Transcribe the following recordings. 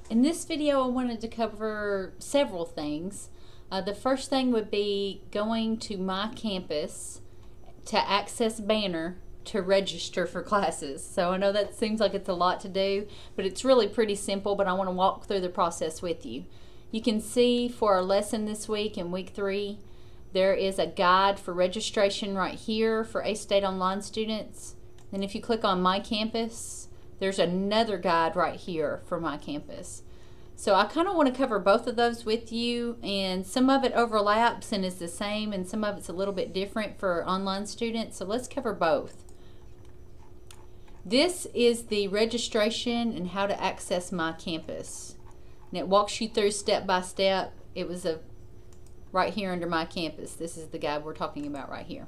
In this video, I wanted to cover several things. The first thing would be going to myCampus to access Banner to register for classes. So I know that seems like it's a lot to do, but it's really pretty simple, but I want to walk through the process with you. You can see for our lesson this week in week 3, there is a guide for registration right here for A-State Online students. And if you click on myCampus, there's another guide right here for myCampus. So I kind of want to cover both of those with you, and some of it overlaps and is the same, and some of it's a little bit different for online students. So let's cover both. This is the registration and how to access myCampus. And it walks you through step by step. It was right here under myCampus. This is the guide we're talking about right here.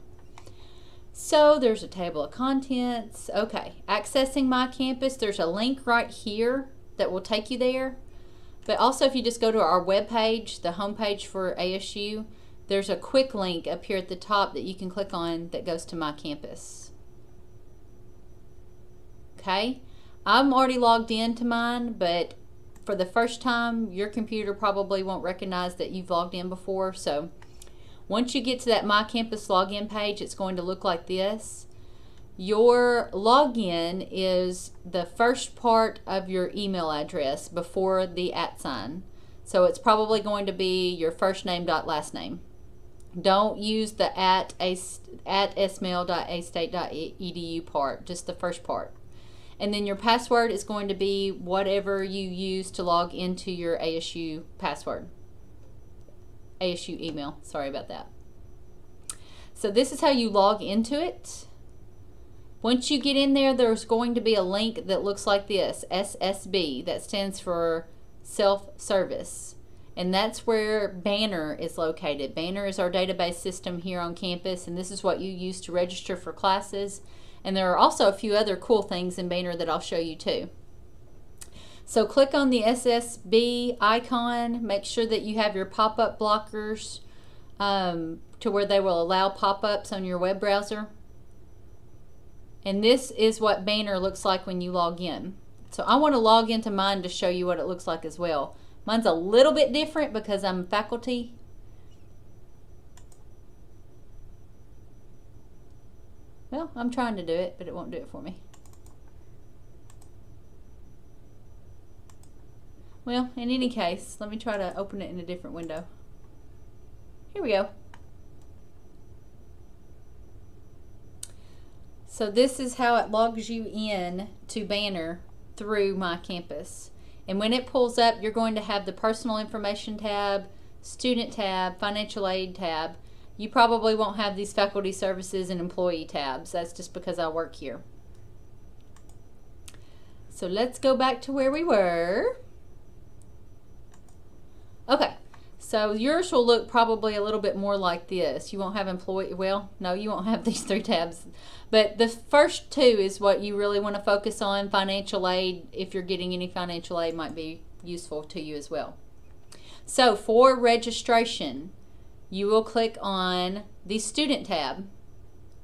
So there's a table of contents. Okay, accessing myCampus, there's a link right here that will take you there. But also if you just go to our webpage, the homepage for ASU, there's a quick link up here at the top that you can click on that goes to myCampus. Okay, I'm already logged into mine, but for the first time, your computer probably won't recognize that you've logged in before. So once you get to that myCampus login page, it's going to look like this. Your login is the first part of your email address before the @ sign. So it's probably going to be your first name dot last name. Don't use the at smail.astate.edu part, just the first part. And then your password is going to be whatever you use to log into your ASU password. ASU email, sorry about that. So this is how you log into it. Once you get in there, there's going to be a link that looks like this, SSB, that stands for self-service. And that's where Banner is located. Banner is our database system here on campus, and this is what you use to register for classes. And there are also a few other cool things in Banner that I'll show you too. So click on the SSB icon, make sure that you have your pop-up blockers to where they will allow pop-ups on your web browser. And this is what Banner looks like when you log in. So I want to log into mine to show you what it looks like as well. Mine's a little bit different because I'm faculty. Well, I'm trying to do it, but it won't do it for me. Well, in any case, let me try to open it in a different window. Here we go. So this is how it logs you in to Banner through myCampus. And when it pulls up, you're going to have the personal information tab, student tab, financial aid tab. You probably won't have these faculty services and employee tabs. That's just because I work here. So let's go back to where we were. Okay, so yours will look probably a little bit more like this. You won't have employee, well, no, you won't have these 3 tabs. But the first 2 is what you really want to focus on. Financial aid, if you're getting any financial aid, might be useful to you as well. So for registration, you will click on the student tab,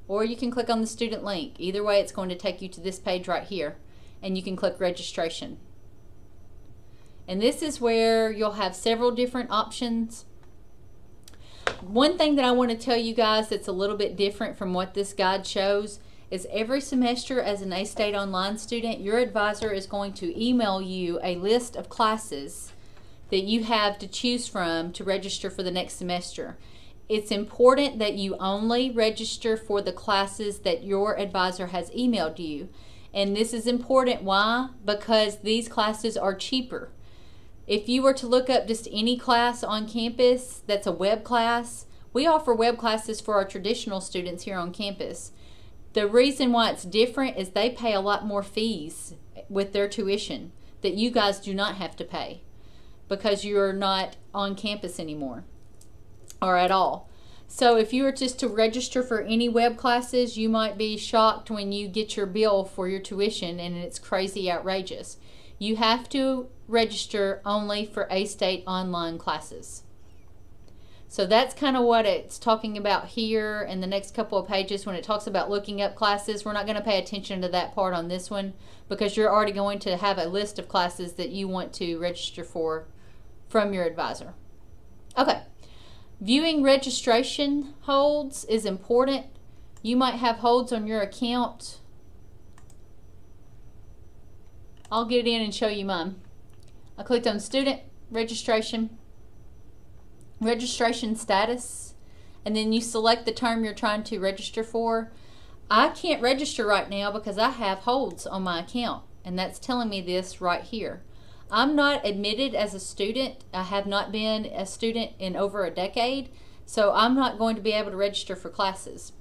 or you can click on the student link. Either way, it's going to take you to this page right here, and you can click registration. And this is where you'll have several different options. One thing that I want to tell you guys that's a little bit different from what this guide shows is every semester as an A-State Online student, your advisor is going to email you a list of classes that you have to choose from to register for the next semester. It's important that you only register for the classes that your advisor has emailed you. And this is important. Why? Because these classes are cheaper. If you were to look up just any class on campus that's a web class, we offer web classes for our traditional students here on campus. The reason why it's different is they pay a lot more fees with their tuition that you guys do not have to pay because you're not on campus anymore or at all. So if you were just to register for any web classes, you might be shocked when you get your bill for your tuition and it's crazy outrageous. You have to register only for A-State Online classes. So that's kind of what it's talking about here in the next couple of pages when it talks about looking up classes. We're not going to pay attention to that part on this one because you're already going to have a list of classes that you want to register for from your advisor. Okay, viewing registration holds is important. You might have holds on your account. I'll get in and show you mine. I clicked on student registration status, and then you select the term you're trying to register for. I can't register right now because I have holds on my account, and that's telling me this right here. I'm not admitted as a student. I have not been a student in over a decade, so I'm not going to be able to register for classes.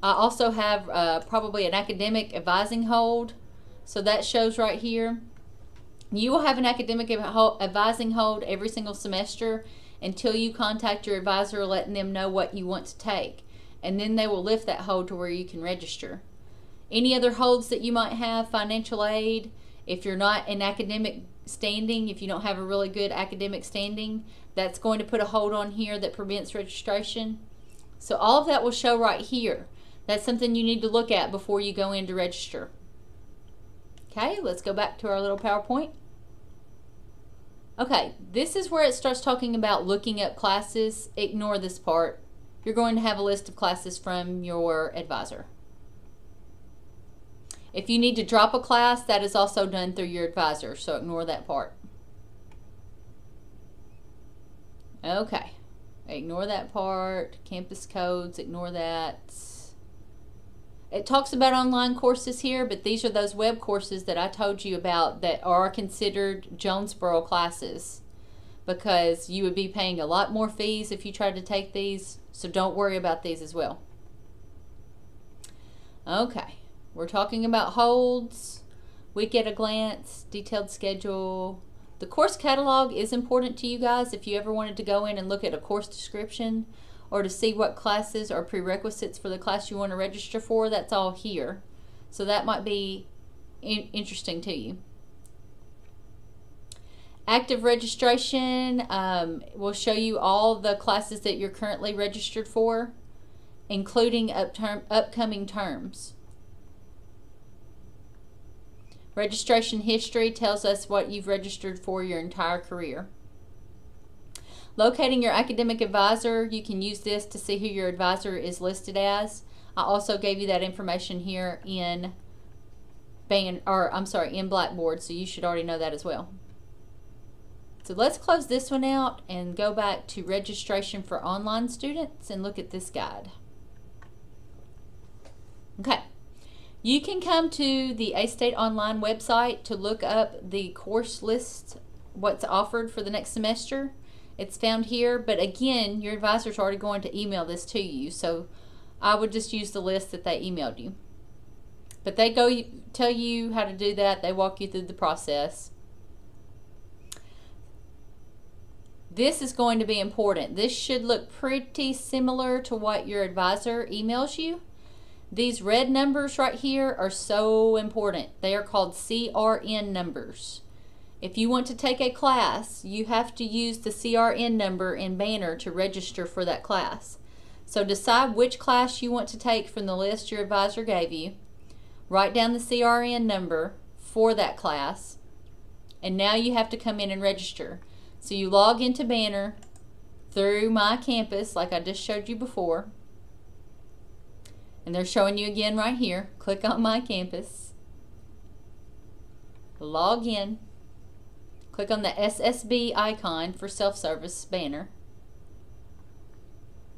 I also have probably an academic advising hold, so that shows right here. You will have an academic advising hold every single semester until you contact your advisor letting them know what you want to take, and then they will lift that hold to where you can register. Any other holds that you might have, financial aid, if you're not in academic standing, if you don't have a really good academic standing, that's going to put a hold on here that prevents registration. So all of that will show right here. That's something you need to look at before you go in to register. Okay, let's go back to our little PowerPoint. Okay, this is where it starts talking about looking up classes. Ignore this part. You're going to have a list of classes from your advisor. If you need to drop a class, that is also done through your advisor, so ignore that part. Okay, ignore that part. Campus codes, ignore that. It talks about online courses here, but these are those web courses that I told you about that are considered Jonesboro classes, because you would be paying a lot more fees if you tried to take these, so don't worry about these as well. Okay, we're talking about holds, week at a glance, detailed schedule. The course catalog is important to you guys if you ever wanted to go in and look at a course description or to see what classes or prerequisites for the class you want to register for. That's all here. So that might be interesting to you. Active registration will show you all the classes that you're currently registered for, including upcoming terms. Registration history tells us what you've registered for your entire career. Locating your academic advisor, you can use this to see who your advisor is listed as. I also gave you that information here in Blackboard, so you should already know that as well. So let's close this one out and go back to registration for online students and look at this guide. Okay, you can come to the A-State Online website to look up the course list, what's offered for the next semester. It's found here, but again, your advisor's already going to email this to you, so I would just use the list that they emailed you. But they tell you how to do that. They walk you through the process. This is going to be important. This should look pretty similar to what your advisor emails you. These red numbers right here are so important. They are called CRN numbers. If you want to take a class, you have to use the CRN number in Banner to register for that class. So decide which class you want to take from the list your advisor gave you. Write down the CRN number for that class, and now you have to come in and register. So you log into Banner through myCampus like I just showed you before, and they're showing you again right here. Click on myCampus, log in, click on the SSB icon for self-service Banner.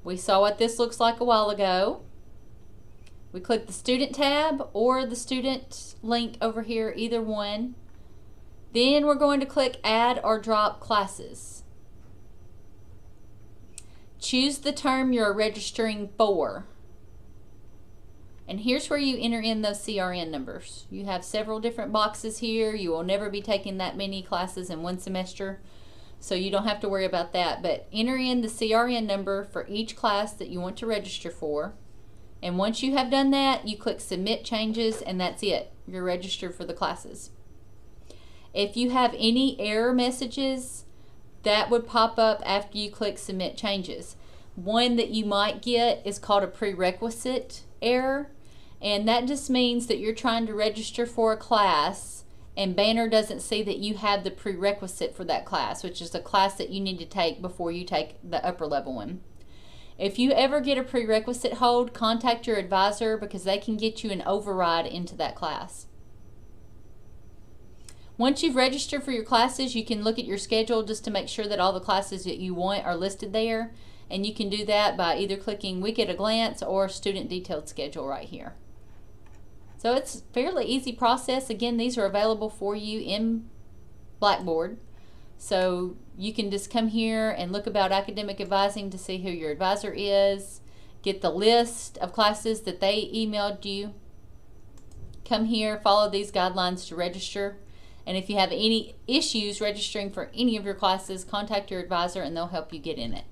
We saw what this looks like a while ago. We click the student tab or the student link over here, either one. Then we're going to click add or drop classes. Choose the term you're registering for. And here's where you enter in those CRN numbers. You have several different boxes here. You will never be taking that many classes in one semester, so you don't have to worry about that. But enter in the CRN number for each class that you want to register for. And once you have done that, you click submit changes, and that's it. You're registered for the classes. If you have any error messages, That would pop up after you click Submit Changes. One that you might get is called a prerequisite error, and that just means that you're trying to register for a class and Banner doesn't see that you have the prerequisite for that class, which is the class that you need to take before you take the upper level one. If you ever get a prerequisite hold, contact your advisor because they can get you an override into that class. Once you've registered for your classes, you can look at your schedule just to make sure that all the classes that you want are listed there. And you can do that by either clicking Week at a Glance or Student Detailed Schedule right here. So it's a fairly easy process. Again, these are available for you in Blackboard. So you can just come here and look about academic advising to see who your advisor is, get the list of classes that they emailed you. Come here, follow these guidelines to register. And if you have any issues registering for any of your classes, contact your advisor and they'll help you get in it.